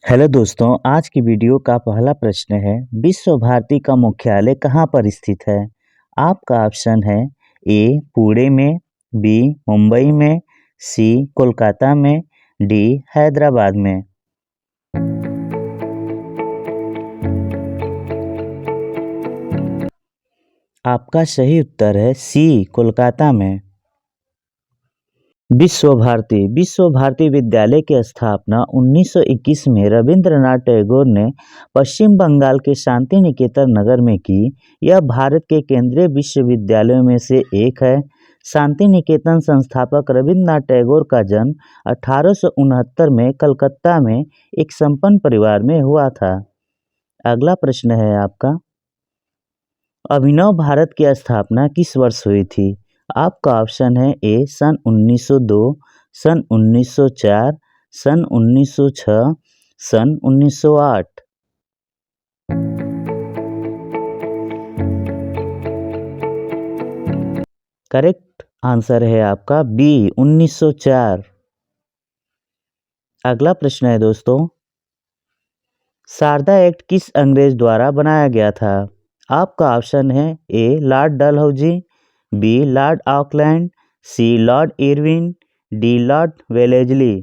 Hello दोस्तों, आज की वीडियो का पहला प्रश्न है, विश्व भारती का मुख्यालय कहाँ पर स्थित है? आपका ऑप्शन है ए पुणे में, बी मुंबई में, सी कोलकाता में, डी हैदराबाद में। आपका सही उत्तर है सी कोलकाता में। विश्व भारती विद्यालय की स्थापना 1921 में रविंद्रनाथ टैगोर ने पश्चिम बंगाल के शांति निकेतन नगर में की। यह भारत के केंद्रीय विश्वविद्यालयों में से एक है। शांति निकेतन संस्थापक रविंद्रनाथ टैगोर का जन्म 1869 में कलकत्ता में एक संपन्न परिवार में हुआ था। अगला प्रश्न है आपका, अभिनव भारत की स्थापना किस वर्ष हुई थी? आपका ऑप्शन है ए सन 1902, सन 1904, सन 1906, सन 1908। करेक्ट आंसर है आपका बी 1904। अगला प्रश्न है दोस्तों, शारदा एक्ट किस अंग्रेज द्वारा बनाया गया था? आपका ऑप्शन है A Lord Dalhousie, B Lord Auckland, C Lord Irwin, D Lord Wellesley.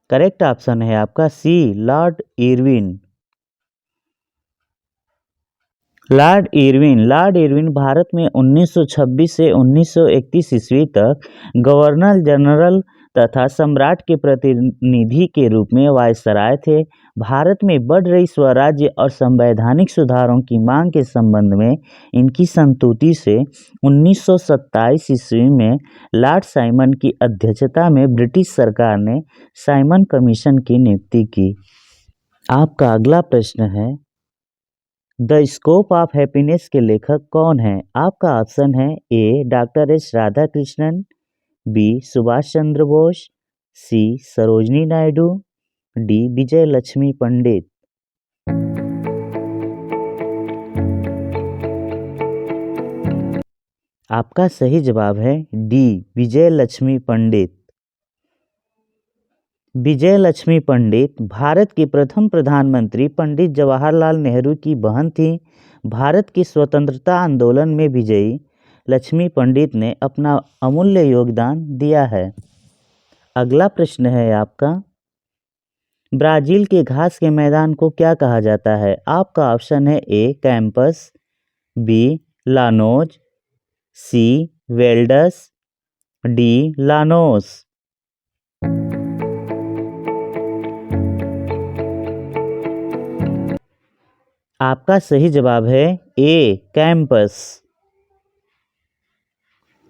Correct option है आपका C Lord Irwin. Lord Irwin Bharat में 1926 से 1931 ईस्वी तक गवर्नर जनरल तथा सम्राट के प्रतिनिधि के रूप में वायसराय थे। भारत में बढ़ रही स्वराज्य और संवैधानिक सुधारों की मांग के संबंध में इनकी संस्तुति से 1927 ईस्वी में लॉर्ड साइमन की अध्यक्षता में ब्रिटिश सरकार ने साइमन कमीशन की नियुक्ति की। आपका अगला प्रश्न है, द स्कोप ऑफ हैप्पीनेस के लेखक कौन हैं? आपका ऑप्शन है A doctor S Radhakrishnan, B Subhash Chandra Bose, C Sarojini Naidu, D Vijaya Lakshmi Pandit. आपका सही जवाब है डी विजय लक्ष्मी पंडित। विजय लक्ष्मी पंडित भारत के प्रथम प्रधानमंत्री पंडित जवाहरलाल नेहरू की बहन थी। भारत के स्वतंत्रता आंदोलन में विजयी लक्ष्मी पंडित ने अपना अमूल्य योगदान दिया है। अगला प्रश्न है आपका, ब्राजील के घास के मैदान को क्या कहा जाता है? आपका ऑप्शन है ए कैंपस, बी लानोज, सी वेल्डस, डी लानोस। आपका सही जवाब है ए कैंपस।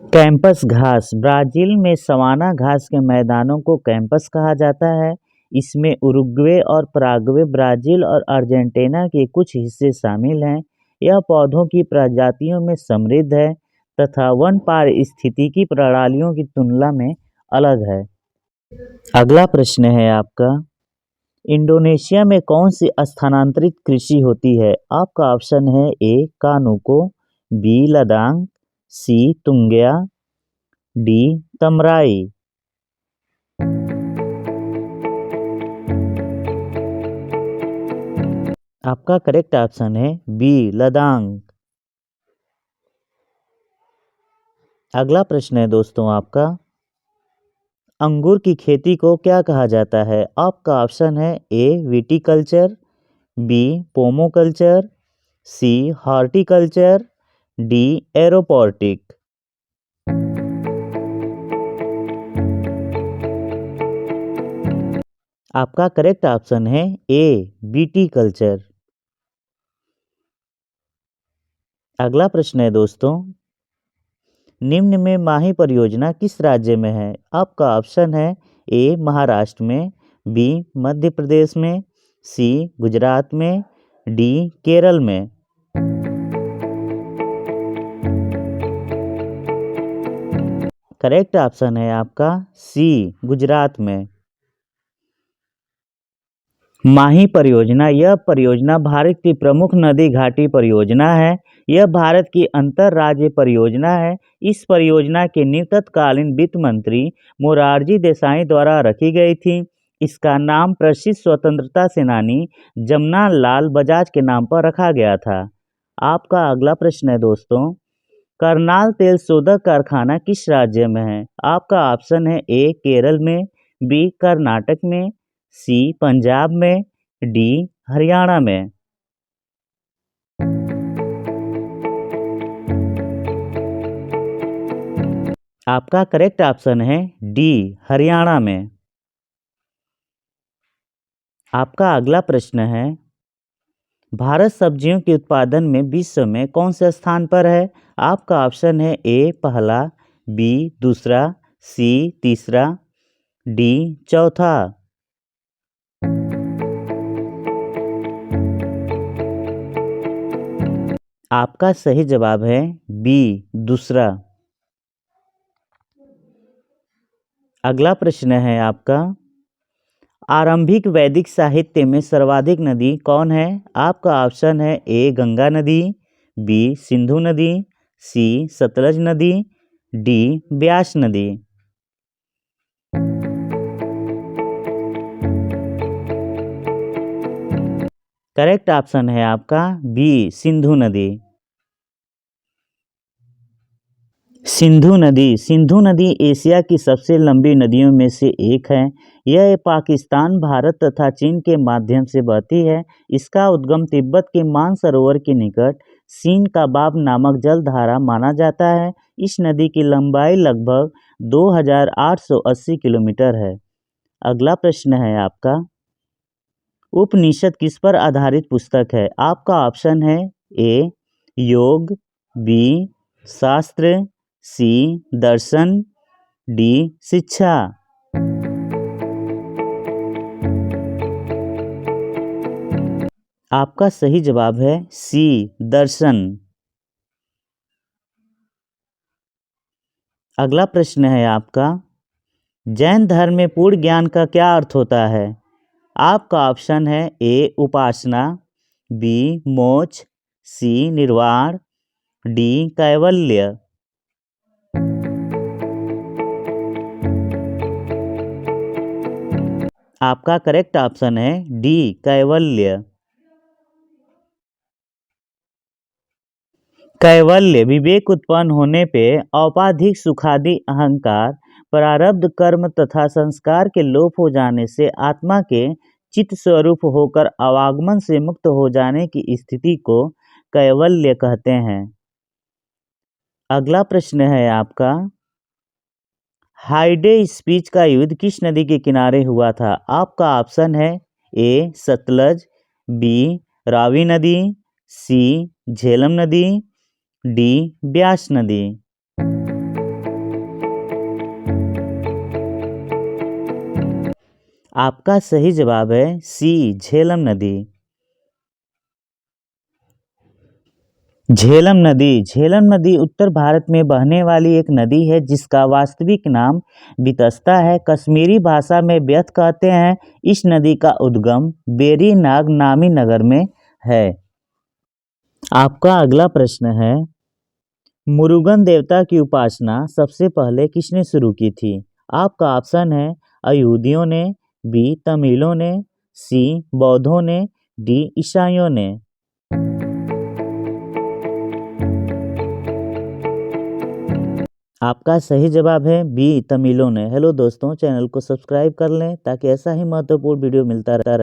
कैंपस घास, ब्राजील में सवाना घास के मैदानों को कैंपस कहा जाता है। इसमें उरुग्वे और पराग्वे, ब्राजील और अर्जेंटीना के कुछ हिस्से शामिल हैं। यह पौधों की प्रजातियों में समृद्ध है तथा वन पारिस्थितिकी प्रणालियों की तुलना में अलग है। अगला प्रश्न है आपका, इंडोनेशिया में कौन सी स्थानांतरित कृषि होती है? आपका ऑप्शन है ए कानुको, बी लदांग, सी तुंगया, डी तमराई। आपका करेक्ट ऑप्शन है बी लदांग। अगला प्रश्न है दोस्तों आपका, अंगूर की खेती को क्या कहा जाता है? आपका ऑप्शन है A viticulture, B pomoculture, C horticulture, D aeroponic. आपका करेक्ट ऑप्शन है ए विटीकल्चर। अगला प्रश्न है दोस्तों, निम्न में माही परियोजना किस राज्य में है? आपका ऑप्शन है ए महाराष्ट्र में, बी मध्य प्रदेश में, सी गुजरात में, डी केरल में। करेक्ट ऑप्शन है आपका सी गुजरात में। माही परियोजना, यह परियोजना भारत की प्रमुख नदी घाटी परियोजना है। यह भारत की अंतरराज्य परियोजना है। इस परियोजना की नींव तत्कालीन वित्त मंत्री मोरारजी देसाई द्वारा रखी गई थी। इसका नाम प्रसिद्ध स्वतंत्रता सेनानी जमनालाल बजाज के नाम पर रखा गया था। आपका अगला प्रश्न है दोस्तों, करनाल तेल शोधक कारखाना किस राज्य में है? आपका ऑप्शन है ए केरल में, बी कर्नाटक में, सी पंजाब में, डी हरियाणा में। आपका करेक्ट ऑप्शन है डी हरियाणा में। आपका अगला प्रश्न है, भारत सब्जियों के उत्पादन में विश्व में कौन से स्थान पर है? आपका ऑप्शन है ए पहला, बी दूसरा, सी तीसरा, डी चौथा। आपका सही जवाब है बी दूसरा। अगला प्रश्न है आपका, आरंभिक वैदिक साहित्य में सर्वाधिक नदी कौन है? आपका ऑप्शन है ए गंगा नदी, बी सिंधु नदी, सी सतलज नदी, डी ब्यास नदी। करेक्ट ऑप्शन है आपका बी सिंधु नदी। सिंधु नदी एशिया की सबसे लंबी नदियों में से एक है। यह पाकिस्तान, भारत तथा चीन के माध्यम से बहती है। इसका उद्गम तिब्बत के मानसरोवर के निकट सीन का बाब नामक जलधारा माना जाता है। इस नदी की लंबाई लगभग 2880 किलोमीटर है। अगला प्रश्न है आपका, उपनिषद किस पर आधारित पुस्तक है? आपका ऑप्शन है ए योग, बी शास्त्र, सी दर्शन, डी शिक्षा। आपका सही जवाब है सी दर्शन। अगला प्रश्न है आपका, जैन धर्म में पूर्ण ज्ञान का क्या अर्थ होता है? आपका ऑप्शन है ए उपासना, बी मोक्ष, सी निर्वाण, डी कैवल्य। आपका करेक्ट ऑप्शन है डी कैवल्य। कैवल्य विवेक उत्पन्न होने पे औपाधिक सुखादि अहंकार, प्रारब्ध कर्म तथा संस्कार के लोप हो जाने से आत्मा के चित्त स्वरूप होकर अवागमन से मुक्त हो जाने की स्थिति को कैवल्य कहते हैं। अगला प्रश्न है आपका, हाइडे स्पीच का युद्ध किस नदी के किनारे हुआ था? आपका ऑप्शन है ए सतलज, बी रावी नदी, सी झेलम नदी, डी ब्यास नदी। आपका सही जवाब है सी झेलम नदी। झेलम नदी उत्तर भारत में बहने वाली एक नदी है जिसका वास्तविक नाम बितस्ता है। कश्मीरी भाषा में व्यथ कहते हैं। इस नदी का उद्गम बेरी नाग नामी नगर में है। आपका अगला प्रश्न है, मुरुगन देवता की उपासना सबसे पहले किसने शुरू की थी? आपका ऑप्शन है अयहूदियों ने, बी तमिलों ने, सी बौद्धों ने, डी ईसाइयों ने। आपका सही जवाब है बी तमिलों ने। हेलो दोस्तों, चैनल को सब्सक्राइब कर लें ताकि ऐसा ही महत्वपूर्ण वीडियो मिलता रहे।